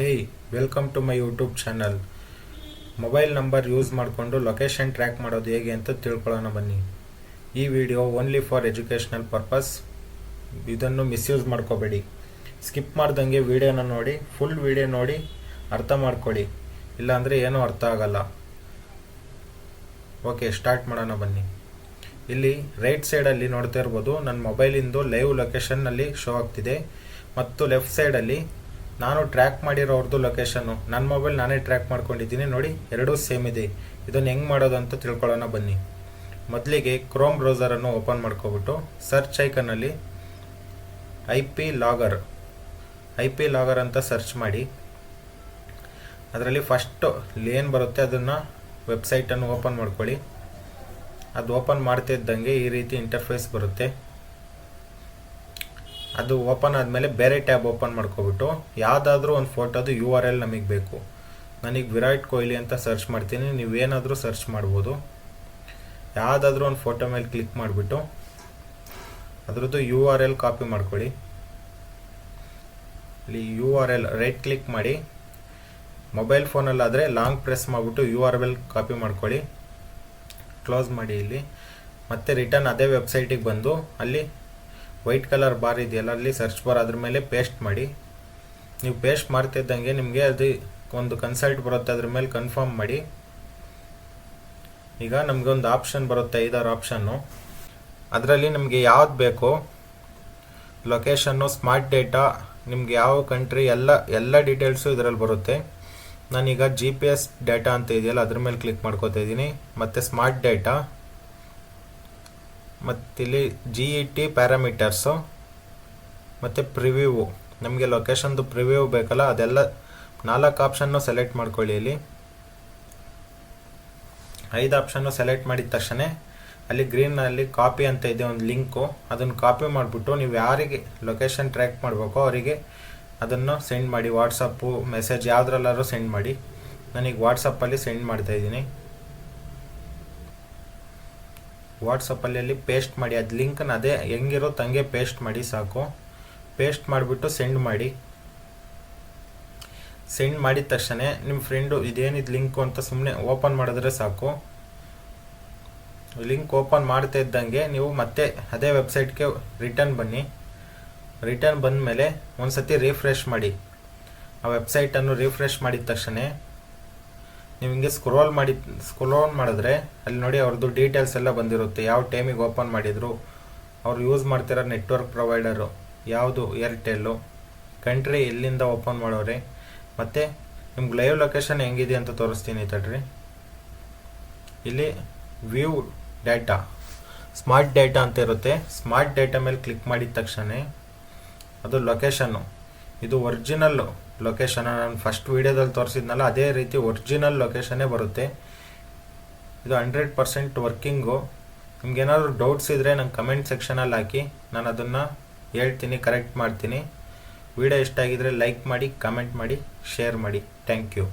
Hey, welcome to my YouTube channel. Mobile number use ಮಾಡಿಕೊಂಡು location track ಮಾಡೋದು ಹೇಗೆ ಅಂತ ತಿಳ್ಕೊಳ್ಳೋಣ ಬನ್ನಿ. ಈ video only for educational purpose. ಇದನ್ನು ಮಿಸ್ಯೂಸ್ ಮಾಡ್ಕೋಬೇಡಿ. ಸ್ಕಿಪ್ ಮಾಡ್ದಂಗೆ ವಿಡಿಯೋನ ನೋಡಿ, ಫುಲ್ ವಿಡಿಯೋ ನೋಡಿ ಅರ್ಥ ಮಾಡ್ಕೊಳ್ಳಿ, ಇಲ್ಲಾಂದರೆ ಏನೂ ಅರ್ಥ ಆಗಲ್ಲ. ಓಕೆ, ಸ್ಟಾರ್ಟ್ ಮಾಡೋಣ ಬನ್ನಿ. ಇಲ್ಲಿ ರೈಟ್ ಸೈಡಲ್ಲಿ ನೋಡ್ತಾ ಇರ್ಬೋದು, ನನ್ನ ಮೊಬೈಲಿಂದು ಲೈವ್ ಲೊಕೇಶನ್ನಲ್ಲಿ ಶೋ ಆಗ್ತಿದೆ. ಮತ್ತು ಲೆಫ್ಟ್ ಸೈಡಲ್ಲಿ ನಾನು ಟ್ರ್ಯಾಕ್ ಮಾಡಿರೋರ್ದು ಲೊಕೇಶನ್ನು. ನನ್ನ ಮೊಬೈಲ್ ನಾನೇ ಟ್ರ್ಯಾಕ್ ಮಾಡ್ಕೊಂಡಿದ್ದೀನಿ ನೋಡಿ, ಎರಡೂ ಸೇಮ್ ಇದೆ. ಇದನ್ನು ಹೆಂಗೆ ಮಾಡೋದು ಅಂತ ತಿಳ್ಕೊಳ್ಳೋಣ ಬನ್ನಿ. ಮೊದಲಿಗೆ ಕ್ರೋಮ್ ಬ್ರೌಸರನ್ನು ಓಪನ್ ಮಾಡ್ಕೊಬಿಟ್ಟು ಸರ್ಚ್ ಐಕನ್ನಲ್ಲಿ ಐ ಪಿ ಲಾಗರ್ ಅಂತ ಸರ್ಚ್ ಮಾಡಿ. ಅದರಲ್ಲಿ ಫಸ್ಟು ಏನು ಬರುತ್ತೆ ಅದನ್ನು ವೆಬ್ಸೈಟನ್ನು ಓಪನ್ ಮಾಡ್ಕೊಳ್ಳಿ. ಅದು ಓಪನ್ ಮಾಡ್ತಿದ್ದಂಗೆ ಈ ರೀತಿ ಇಂಟರ್ಫೇಸ್ ಬರುತ್ತೆ. ಅದು ಓಪನ್ ಆದಮೇಲೆ ಬೇರೆ ಟ್ಯಾಬ್ ಓಪನ್ ಮಾಡ್ಕೊಬಿಟ್ಟು ಯಾವುದಾದ್ರೂ ಒಂದು ಫೋಟೋದು URL ನಮಗೆ ಬೇಕು. ನನಗೆ ವಿರಾಟ್ ಕೊಹ್ಲಿ ಅಂತ ಸರ್ಚ್ ಮಾಡ್ತೀನಿ, ನೀವೇನಾದರೂ ಸರ್ಚ್ ಮಾಡ್ಬೋದು. ಯಾವುದಾದ್ರೂ ಒಂದು ಫೋಟೋ ಮೇಲೆ ಕ್ಲಿಕ್ ಮಾಡಿಬಿಟ್ಟು ಅದರದ್ದು URL ಕಾಪಿ ಮಾಡ್ಕೊಳ್ಳಿ. ಇಲ್ಲಿ URL ರೈಟ್ ಕ್ಲಿಕ್ ಮಾಡಿ, ಮೊಬೈಲ್ ಫೋನಲ್ಲಾದರೆ ಲಾಂಗ್ ಪ್ರೆಸ್ ಮಾಡಿಬಿಟ್ಟು URL ಕಾಪಿ ಮಾಡ್ಕೊಳ್ಳಿ. ಕ್ಲೋಸ್ ಮಾಡಿ. ಇಲ್ಲಿ ಮತ್ತೆ ರಿಟರ್ನ್ ಅದೇ ವೆಬ್ಸೈಟಿಗೆ ಬಂದು ಅಲ್ಲಿ ವೈಟ್ ಕಲರ್ ಬಾರ್ ಇದೆಯಲ್ಲ, ಅಲ್ಲಿ ಸರ್ಚ್ ಬಾರ್ ಅದ್ರ ಮೇಲೆ ಪೇಸ್ಟ್ ಮಾಡಿ. ನೀವು ಪೇಸ್ಟ್ ಮಾಡ್ತಿದ್ದಂಗೆ ನಿಮಗೆ ಅದು ಒಂದು ಕನ್ಸಲ್ಟ್ ಬರುತ್ತೆ, ಅದ್ರ ಮೇಲೆ ಕನ್ಫರ್ಮ್ ಮಾಡಿ. ಈಗ ನಮಗೆ ಒಂದು ಆಪ್ಷನ್ ಬರುತ್ತೆ, 5 ಆಪ್ಷನ್ನು. ಅದರಲ್ಲಿ ನಮಗೆ ಯಾವ್ದು ಬೇಕೋ ಲೊಕೇಶನ್ನು, ಸ್ಮಾರ್ಟ್ ಡೇಟಾ, ನಿಮ್ಗೆ ಯಾವ ಕಂಟ್ರಿ ಎಲ್ಲ ಡೀಟೇಲ್ಸು ಇದರಲ್ಲಿ ಬರುತ್ತೆ. ನಾನೀಗ GPS ಡೇಟಾ ಅಂತ ಇದೆಯಲ್ಲ ಅದ್ರ ಮೇಲೆ ಕ್ಲಿಕ್ ಮಾಡ್ಕೋತಾ ಇದ್ದೀನಿ. ಮತ್ತು ಸ್ಮಾರ್ಟ್ ಡೇಟಾ, ಮತ್ತಿಲ್ಲಿ GET ಪ್ಯಾರಾಮೀಟರ್ಸು, ಮತ್ತು ಪ್ರಿವ್ಯೂ, ನಮಗೆ ಲೊಕೇಶನ್ದು ಪ್ರಿವ್ಯೂ ಬೇಕಲ್ಲ, ಅದೆಲ್ಲ 4 ಆಪ್ಷನ್ನು ಸೆಲೆಕ್ಟ್ ಮಾಡ್ಕೊಳ್ಳಿ. ಇಲ್ಲಿ 5 ಆಪ್ಷನ್ನು ಸೆಲೆಕ್ಟ್ ಮಾಡಿದ ತಕ್ಷಣ ಅಲ್ಲಿ ಗ್ರೀನಲ್ಲಿ ಕಾಪಿ ಅಂತ ಇದೆ ಒಂದು ಲಿಂಕು, ಅದನ್ನು ಕಾಪಿ ಮಾಡಿಬಿಟ್ಟು ನೀವು ಯಾರಿಗೆ ಲೊಕೇಶನ್ ಟ್ರ್ಯಾಕ್ ಮಾಡಬೇಕೋ ಅವರಿಗೆ ಅದನ್ನು ಸೆಂಡ್ ಮಾಡಿ. ವಾಟ್ಸಪ್ಪು ಮೆಸೇಜ್ ಯಾವುದ್ರಲ್ಲಾದ್ರೂ ಸೆಂಡ್ ಮಾಡಿ. ನಾನೀಗ ವಾಟ್ಸಪ್ಪಲ್ಲಿ ಸೆಂಡ್ ಮಾಡ್ತಾಯಿದ್ದೀನಿ. ವಾಟ್ಸಪ್ಪಲ್ಲಿ ಅಲ್ಲಿ ಪೇಸ್ಟ್ ಮಾಡಿ, ಅದು ಲಿಂಕನ್ನು ಅದೇ ಹೆಂಗಿರುತ್ತೆ ಹಂಗೆ ಪೇಸ್ಟ್ ಮಾಡಿ ಸಾಕು. ಪೇಸ್ಟ್ ಮಾಡಿಬಿಟ್ಟು ಸೆಂಡ್ ಮಾಡಿ. ಸೆಂಡ್ ಮಾಡಿದ ತಕ್ಷಣ ನಿಮ್ಮ ಫ್ರೆಂಡು ಇದೇನಿದು ಲಿಂಕು ಅಂತ ಸುಮ್ಮನೆ ಓಪನ್ ಮಾಡಿದ್ರೆ ಸಾಕು. ಲಿಂಕ್ ಓಪನ್ ಮಾಡ್ತಾ ಇದ್ದಂಗೆ ನೀವು ಮತ್ತೆ ಅದೇ ವೆಬ್ಸೈಟ್ಗೆ ರಿಟರ್ನ್ ಬನ್ನಿ. ರಿಟರ್ನ್ ಬಂದ ಮೇಲೆ ಒಂದು ಸತಿ ರಿಫ್ರೆಶ್ ಮಾಡಿ. ಆ ವೆಬ್ಸೈಟನ್ನು ರಿಫ್ರೆಶ್ ಮಾಡಿದ ತಕ್ಷಣ ನೀವು ಹಿಂಗೆ ಸ್ಕ್ರೋಲ್ ಮಾಡಿದ್ರೆ ಅಲ್ಲಿ ನೋಡಿ ಅವ್ರದ್ದು ಡೀಟೇಲ್ಸ್ ಎಲ್ಲ ಬಂದಿರುತ್ತೆ. ಯಾವ ಟೈಮಿಗೆ ಓಪನ್ ಮಾಡಿದ್ರು, ಅವ್ರು ಯೂಸ್ ಮಾಡ್ತಿರೋ ನೆಟ್ವರ್ಕ್ ಪ್ರೊವೈಡರು ಯಾವುದು, ಏರ್ಟೆಲ್ಲು, ಕಂಟ್ರಿ ಎಲ್ಲಿಂದ ಓಪನ್ ಮಾಡೋರೆ, ಮತ್ತು ನಿಮ್ಗೆ ಲೈವ್ ಲೊಕೇಶನ್ ಹೆಂಗಿದೆ ಅಂತ ತೋರಿಸ್ತೀನಿ ತಡ್ರಿ. ಇಲ್ಲಿ ವ್ಯೂ ಡೇಟಾ, ಸ್ಮಾರ್ಟ್ ಡೇಟಾ ಅಂತ ಇರುತ್ತೆ. ಸ್ಮಾರ್ಟ್ ಡೇಟಾ ಮೇಲೆ ಕ್ಲಿಕ್ ಮಾಡಿದ ತಕ್ಷಣ ಅದು ಲೊಕೇಶನ್ನು, ಇದು ಒರಿಜಿನಲ್ ಲೊಕೇಶನ್. ನಾನು ಫಸ್ಟ್ ವೀಡಿಯೋದಲ್ಲಿ ತೋರಿಸಿದ್ನಲ್ಲ ಅದೇ ರೀತಿ ಒರಿಜಿನಲ್ ಲೊಕೇಶನ್ನೇ ಬರುತ್ತೆ. ಇದು 100% ವರ್ಕಿಂಗು. ನಿಮ್ಗೇನಾದರೂ ಡೌಟ್ಸ್ ಇದ್ದರೆ ನಂಗೆ ಕಮೆಂಟ್ ಸೆಕ್ಷನಲ್ಲಿ ಹಾಕಿ, ನಾನು ಅದನ್ನು ಹೇಳ್ತೀನಿ, ಕರೆಕ್ಟ್ ಮಾಡ್ತೀನಿ. ವಿಡಿಯೋ ಇಷ್ಟ ಆಗಿದ್ರೆ ಲೈಕ್ ಮಾಡಿ, ಕಮೆಂಟ್ ಮಾಡಿ, ಶೇರ್ ಮಾಡಿ. Thank you.